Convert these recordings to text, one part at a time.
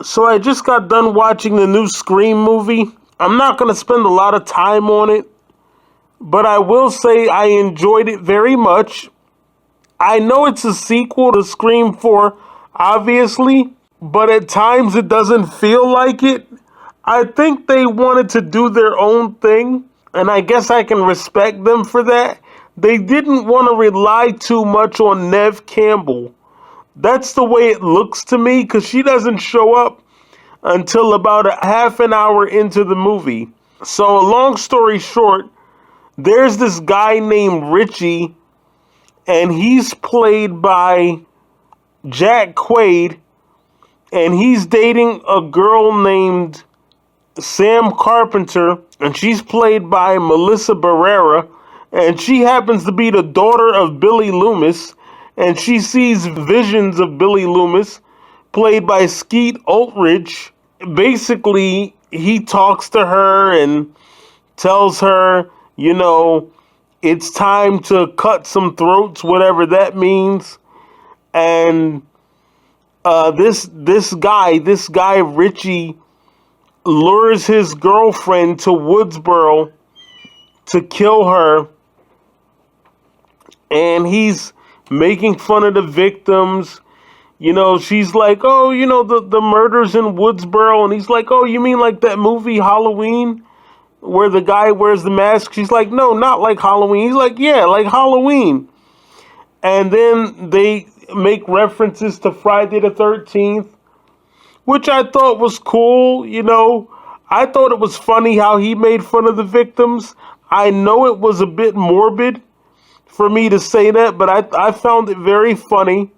So I just got done watching the new Scream movie. I'm not going to spend a lot of time on it, but I will say I enjoyed it very much. I know it's a sequel to Scream 4, obviously, but at times it doesn't feel like it. I think they wanted to do their own thing, and I guess I can respect them for that. They didn't want to rely too much on Neve Campbell. That's the way it looks to me, because she doesn't show up until about a half an hour into the movie. So, long story short, there's this guy named Richie, and he's played by Jack Quaid, and he's dating a girl named Sam Carpenter, and she's played by Melissa Barrera, and she happens to be the daughter of Billy Loomis, and she sees visions of Billy Loomis, played by Skeet Ulrich. Basically, he talks to her and tells her, it's time to cut some throats, whatever that means. And this guy Richie, lures his girlfriend to Woodsboro to kill her, and he's making fun of the victims. She's like, oh, the murders in Woodsboro, and he's like, oh, you mean like that movie Halloween, where the guy wears the mask? She's like, no, not like Halloween. He's like, yeah, like Halloween. And then they make references to Friday the 13th, which I thought was cool. I thought it was funny how he made fun of the victims. I know it was a bit morbid for me to say that, but I found it very funny.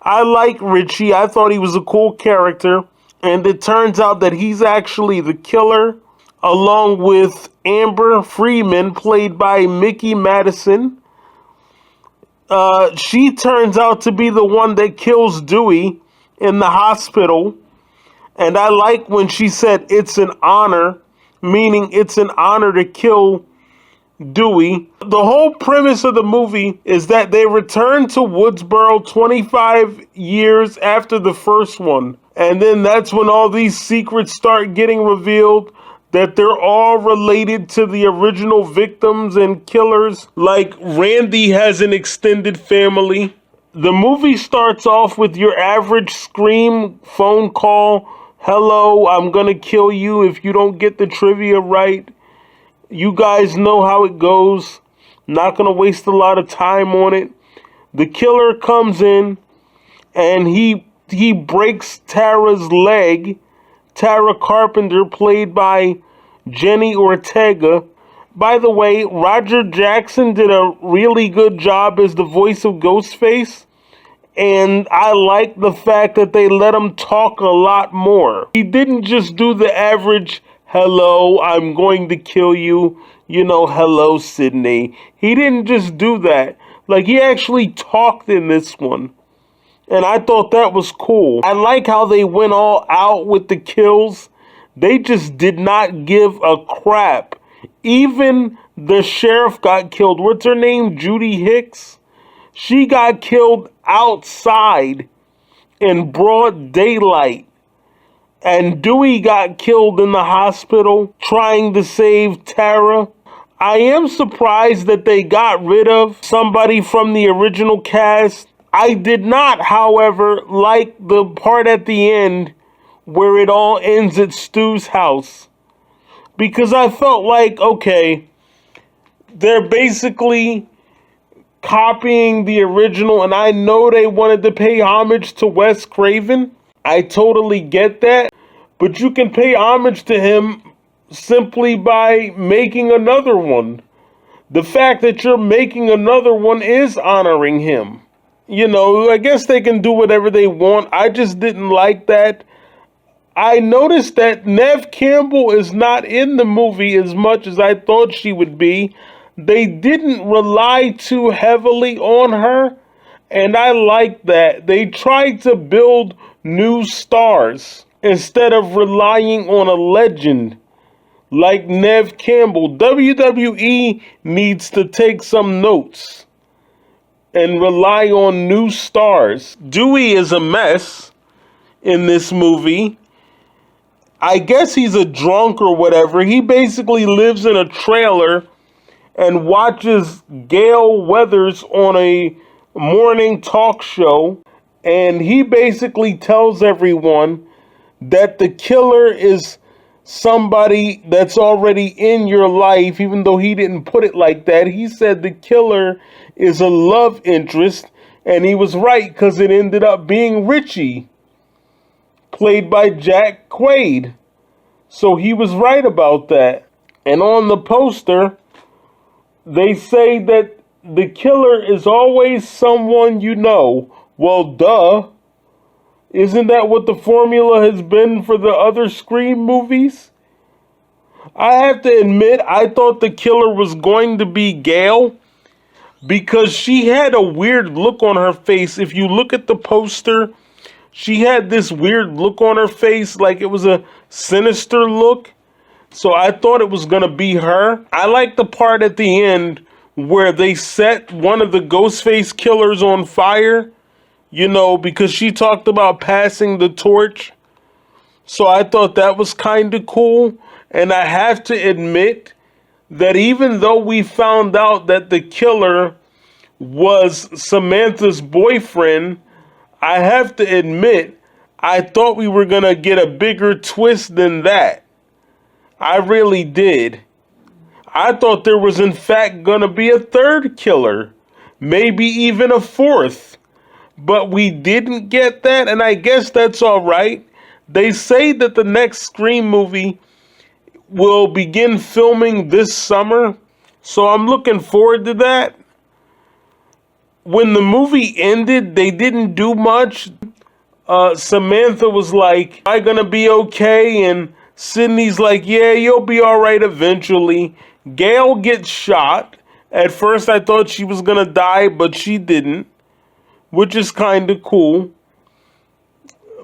I like Richie. I thought he was a cool character. And it turns out that he's actually the killer, along with Amber Freeman, played by Mickey Madison. She turns out to be the one that kills Dewey in the hospital. And I like when she said it's an honor, meaning it's an honor to kill Dewey. The whole premise of the movie is that they return to Woodsboro 25 years after the first one. And then that's when all these secrets start getting revealed, that they're all related to the original victims and killers. Like Randy has an extended family. The movie starts off with your average Scream phone call. Hello, I'm gonna kill you if you don't get the trivia right. You guys know how it goes. Not gonna waste a lot of time on it. The killer comes in and he breaks Tara's leg. Tara Carpenter, played by Jenny Ortega. By the way, Roger Jackson did a really good job as the voice of Ghostface. And I like the fact that they let him talk a lot more. He didn't just do the average, hello, I'm going to kill you, hello, Sydney. He didn't just do that. Like, he actually talked in this one. And I thought that was cool. I like how they went all out with the kills. They just did not give a crap. Even the sheriff got killed. What's her name? Judy Hicks? She got killed outside in broad daylight. And Dewey got killed in the hospital trying to save Tara. I am surprised that they got rid of somebody from the original cast. I did not, however, like the part at the end where it all ends at Stu's house. Because I felt like, okay, they're basically copying the original, and I know they wanted to pay homage to Wes Craven. I totally get that. But you can pay homage to him simply by making another one. The fact that you're making another one is honoring him. I guess they can do whatever they want. I just didn't like that. I noticed that Neve Campbell is not in the movie as much as I thought she would be. They didn't rely too heavily on her, and I like that. They tried to build new stars instead of relying on a legend like Neve Campbell. WWE needs to take some notes and rely on new stars. Dewey is a mess in this movie. I guess he's a drunk or whatever. He basically lives in a trailer and watches Gail Weathers on a morning talk show. And he basically tells everyone that the killer is somebody that's already in your life, even though he didn't put it like that. He said the killer is a love interest, and he was right because it ended up being Richie, played by Jack Quaid. So he was right about that. And on the poster, they say that the killer is always someone you know. Well, duh. Isn't that what the formula has been for the other Scream movies? I have to admit, I thought the killer was going to be Gail because she had a weird look on her face. If you look at the poster, she had this weird look on her face, like it was a sinister look. So I thought it was going to be her. I like the part at the end where they set one of the Ghostface killers on fire. You know, because she talked about passing the torch. So I thought that was kind of cool. And I have to admit that even though we found out that the killer was Samantha's boyfriend, I have to admit, I thought we were going to get a bigger twist than that. I really did. I thought there was in fact going to be a third killer, maybe even a fourth. But we didn't get that, and I guess that's all right. They say that the next Scream movie will begin filming this summer, so I'm looking forward to that. When the movie ended, they didn't do much. Samantha was like, "Am I gonna be okay?" And Sydney's like, "Yeah, you'll be all right eventually." Gail gets shot. At first, I thought she was gonna die, but she didn't, which is kind of cool.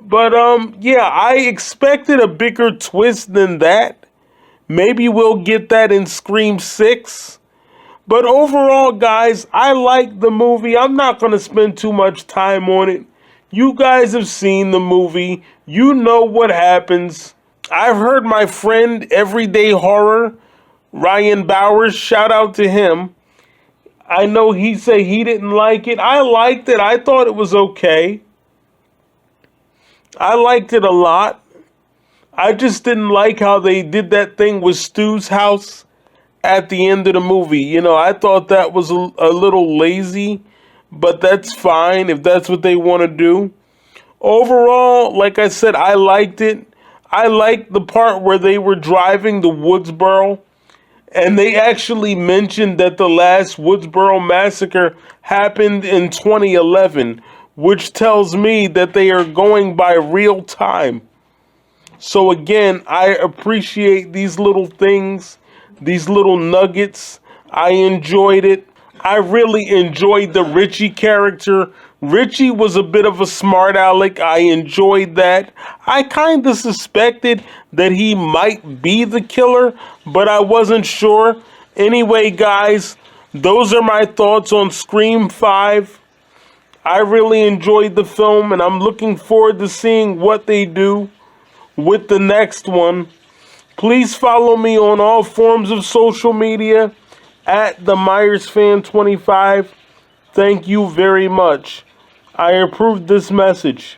But, yeah, I expected a bigger twist than that. Maybe we'll get that in Scream 6. But overall, guys, I like the movie. I'm not going to spend too much time on it. You guys have seen the movie. You know what happens. I've heard my friend Everyday Horror, Ryan Bowers, shout out to him. I know he said he didn't like it. I liked it. I thought it was okay. I liked it a lot. I just didn't like how they did that thing with Stu's house at the end of the movie. You know, I thought that was a little lazy, but that's fine if that's what they want to do. Overall, like I said, I liked it. I liked the part where they were driving to Woodsboro. And they actually mentioned that the last Woodsboro massacre happened in 2011, which tells me that they are going by real time. So again, I appreciate these little things, these little nuggets. I enjoyed it. I really enjoyed the Richie character. Richie was a bit of a smart aleck. I enjoyed that. I kind of suspected that he might be the killer, but I wasn't sure. Anyway, guys, those are my thoughts on Scream 5. I really enjoyed the film, and I'm looking forward to seeing what they do with the next one. Please follow me on all forms of social media at the Myers Fan 25. Thank you very much. I approve this message.